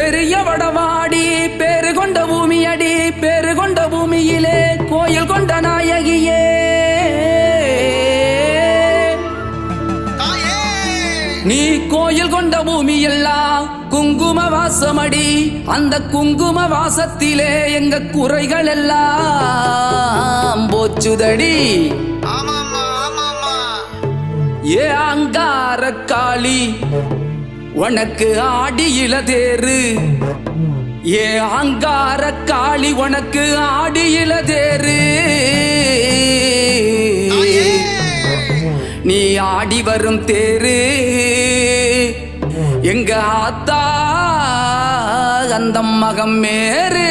பெரிய வடவாடி பேரு கொண்ட பூமியடி பேரு கொண்ட பூமியிலே கோயில் கொண்ட நாயகியே நீ கோயில் கொண்ட பூமியெல்லாம் குங்கும வாசமடி அந்த குங்கும வாசத்திலே எங்க குறைகள் எல்லாம் போச்சுதடி ஏ அங்கார காளி உனக்கு ஆடியில தேரு ஏ அங்கார காளி உனக்கு ஆடியில தேரு நீ ஆடி வரும் தேரு எங்க ஆத்தா அந்த மகம் மேரு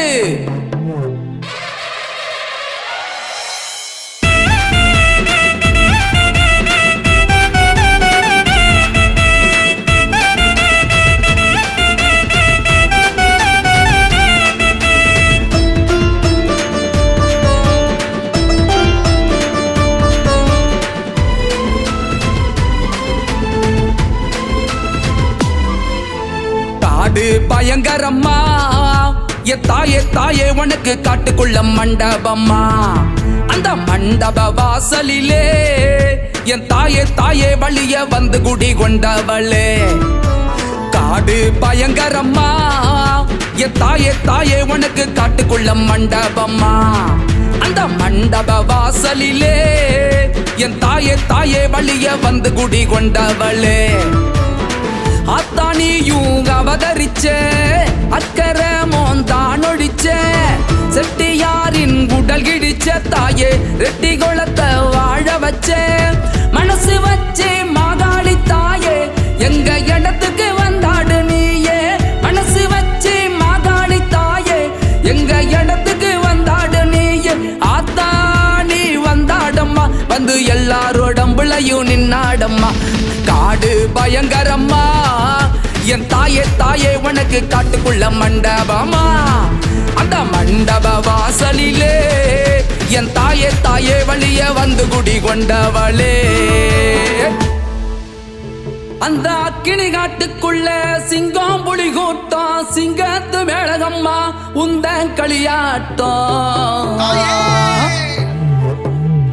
பயங்கரம்மா ஏ தாயே தாயே உனக்கு காட்டுக்குள்ள மண்டபம்மா அந்த மண்டப வாசலிலே என் தாயே தாயே வழிய வந்து குடி கொண்டவளே காடு பயங்கரம்மா ஏ தாயே தாயே உனக்கு காட்டுக்குள்ள மண்டபம்மா அந்த மண்டப வாசலிலே என் தாயே தாயே வழிய வந்து குடி கொண்டவளே அத்தானியும் அவதரிச்ச அக்கறை மோந்தான் ஒழிச்ச செட்டியாரின் குடல் கிடிச்ச தாயே ரெட்டி குளத்தை வாழ வச்ச மனசு வச்சே மாகாளி தாயே எங்க இடத்துக்கு வந்தாடு நீயே மனசு வச்சே மாகாளி தாயே எங்க இடத்துக்கு வந்தாடு நீயே ஆத்தா நீ வந்தாடம்மா வந்து எல்லாரோடம்புளையும் நின்னாடம்மா காடு பயங்கரம்மா என் தாயே தாயே உனக்கு காட்டுக்குள்ள மண்டபமா அந்த மண்டப வாசலிலே என் தாயே தாயே வழிய வந்து குடி கொண்டவளே அந்த அக்கினி காட்டுக்குள்ள சிங்கம் புலி கூட்டம் சிங்கத்து மேளகம்மா உந்த களியாட்டம்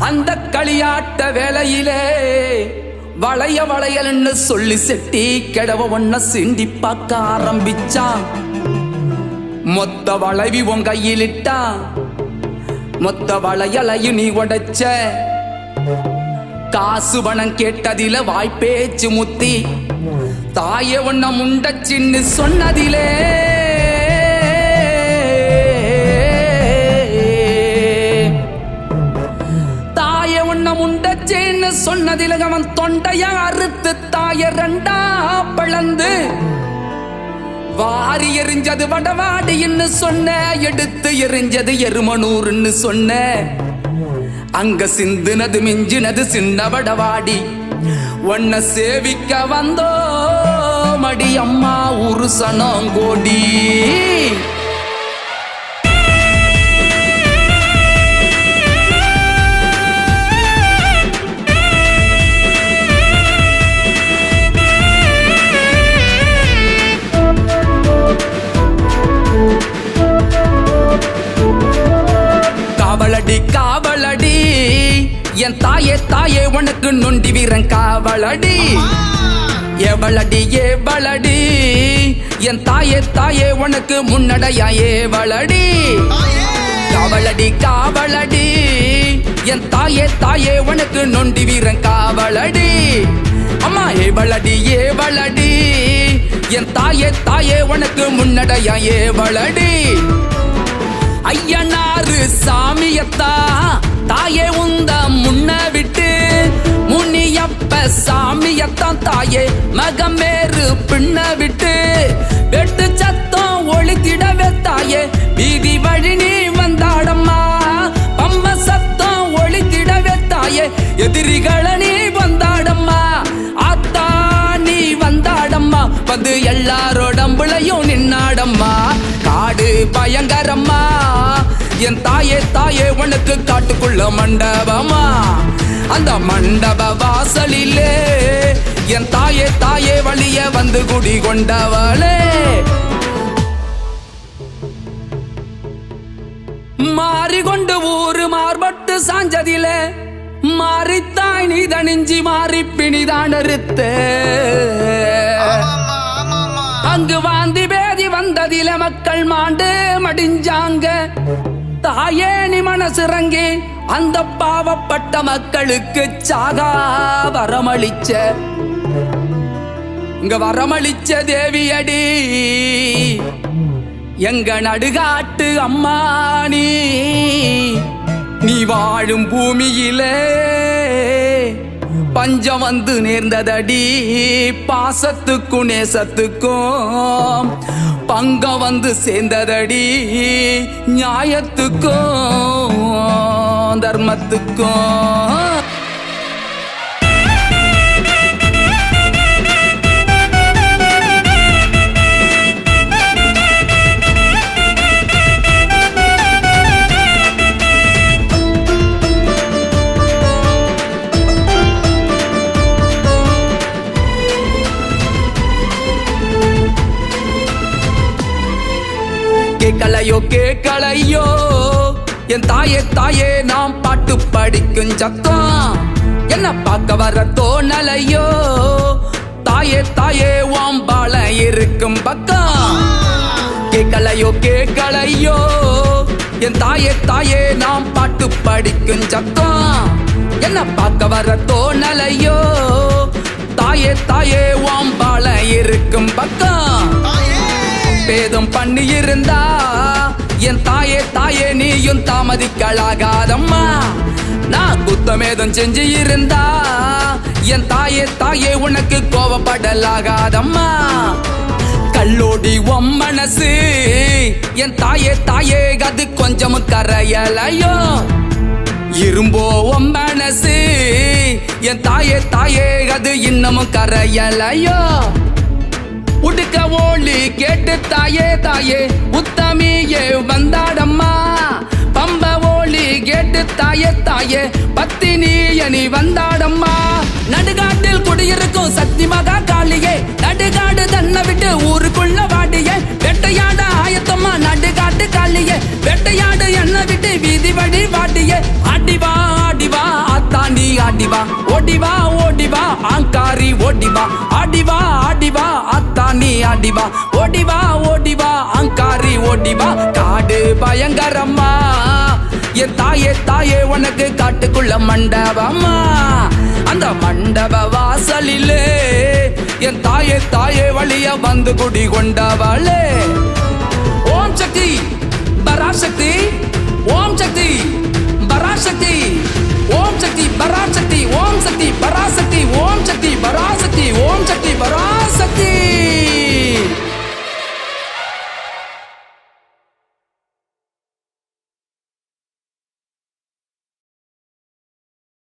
அந்த களியாட்ட வேளையிலே வளைய வளையல்னு சொல்லி செட்டி கிடவ ஒன்ன சிண்டி பார்க்க ஆரம்பிச்சா மொத்த வளைவி உன் கையிலிட்டா மொத்த வளையலையும் நீ உடைச்ச காசு பணம் கேட்டதில வாய்ப்பேச்சு முத்தி தாயே ஒன்ன முண்டச்சின்னு சொன்னதிலே முண்டச்சேன்னு சொன்னதில் அவன் தொண்டைய அறுத்து தாய ரெண்டா பிளந்து வாரி எறிஞ்சது வடவாடின்னு சொன்ன எடுத்து எறிஞ்சது எருமனூர்னு சொன்ன அங்க சிந்துனது மிஞ்சினது சின்ன வடவாடி உன்னை சேவிக்க வந்தோ மடி அம்மா ஒரு சனங்கோடி காவலடி காவலடி என் தாயே தாயே உனக்கு நொண்டி வீரன் காவலடி எவளடி ஏவளடி என் தாயே தாயே உனக்கு முன்னடையா ஏவளடி காவலடி காவலடி என் தாயே தாயே உனக்கு நொண்டி வீரன் காவலடி அம்மா ஏவளடி ஏவளடி என் தாயே தாயே உனக்கு முன்னடையா ஏவளடி ஐயனாரு சாமியத்தா தாயே உந்த முன்ன விட்டு முனியப்ப சாமியத்தான் தாயே மகமேறு பின்ன விட்டு வெட்டு சத்தம் ஒளித்திடவே தாயே வீதி வழி நீ வந்தாடம்மா பம்ப சத்தம் ஒளித்திடவே தாயே எதிரிகளை நீ வந்தாடம்மா ஆத்தா நீ வந்தாடம்மா வந்து எல்லாரோடம்புளையும் நின்னாடம்மா காடு பயங்கரம்மா என் தாயே தாயே உனக்கு காட்டுக்குள்ள மண்டபமா அந்த மண்டப வாசலிலே என் தாயே தாயே வழிய வந்து குடி கொண்டவளே மாறிக்கொண்டு ஊரு மார்பட்டு சாஞ்சதில மாறித்தாய் நீ தணிஞ்சி மாறி பிணிதான் அறுத்த அங்கு வாந்தி பேதி வந்ததில மக்கள் மாண்டு மடிஞ்சாங்க தாயே நீ மனசிறங்கி அந்த பாவப்பட்ட மக்களுக்கு சாகா வரமளிச்ச இங்க வரமளிச்ச தேவியடி எங்க நடுகாட்டு அம்மானி நீ வாழும் பூமியிலே பஞ்சம் வந்து நேர்ந்ததடி பாசத்துக்கும் நேசத்துக்கும் பங்கம் வந்து சேர்ந்ததடி நியாயத்துக்கும் தர்மத்துக்கும் கேக்கலையோ கேக்கலையோ என் தாயே தாயே நாம் பாட்டு படிக்கும் சத்தம் என்ன பார்க்க வர தோணலையோ தாயே தாயே வாம்பால இருக்கும் பக்கம் கேக்கலையோ கேக்கலையோ என் தாயே தாயே நாம் பாட்டு படிக்கும் சத்தம் என்ன பார்க்க வர தோணலையோ தாயே தாயே வாம்பால இருக்கும் பக்கம் பேதம் பண்ணி இருந்தா என் தாயே தாயே நீயும் தாமதிக்கலாகாதம்மா நான் குத்தமேதம் செஞ்சு இருந்தா என் தாயே தாயே உனக்கு கோவப்படலாகாதம்மா கல்லோடி உன் மனசு என் தாயே தாயே அது கொஞ்சம் கரையலையோ இரும்போ உன் மனசு என் தாயே தாயே அது இன்னமும் கரையலையோ உடுக்க ஓலி கேட்டு தாயே தாயே உத்தமியே வந்தாடம்மா பம்ப ஓலி கேட்டு தாயே தாயே பத்தினிய நீ வந்தாடம்மா நடுகாட்டில் குடியிருக்கும் சக்தி மகா காளியே நடுகாடு தன்னை விட்டு ஊருக்குள்ள வாடியே வெட்டையாட ஆயத்தம்மா நடுகாட்டு காளியே வெட்டையாடு என்ன விட்டு வீதி வழி வாடியே ஆடிவா ஆடிவா ஆத்தாண்டி ஆடிவா ஓடிவா ஓடிவா ஆங்காரி ஓடிவா ஆடிவா ஆடிவா ஆத்தாண்டி ஆடிவா ஓடிவா ஓடிவா ஆங்காரி ஓடிவா காடு பயங்கரம்மா என் தாயே தாயே உனக்கு காட்டுக்குள்ள மண்டபம்மா அந்த மண்டப வாசலிலே என் தாயே தாயே வழிய வந்து குடி கொண்டவளே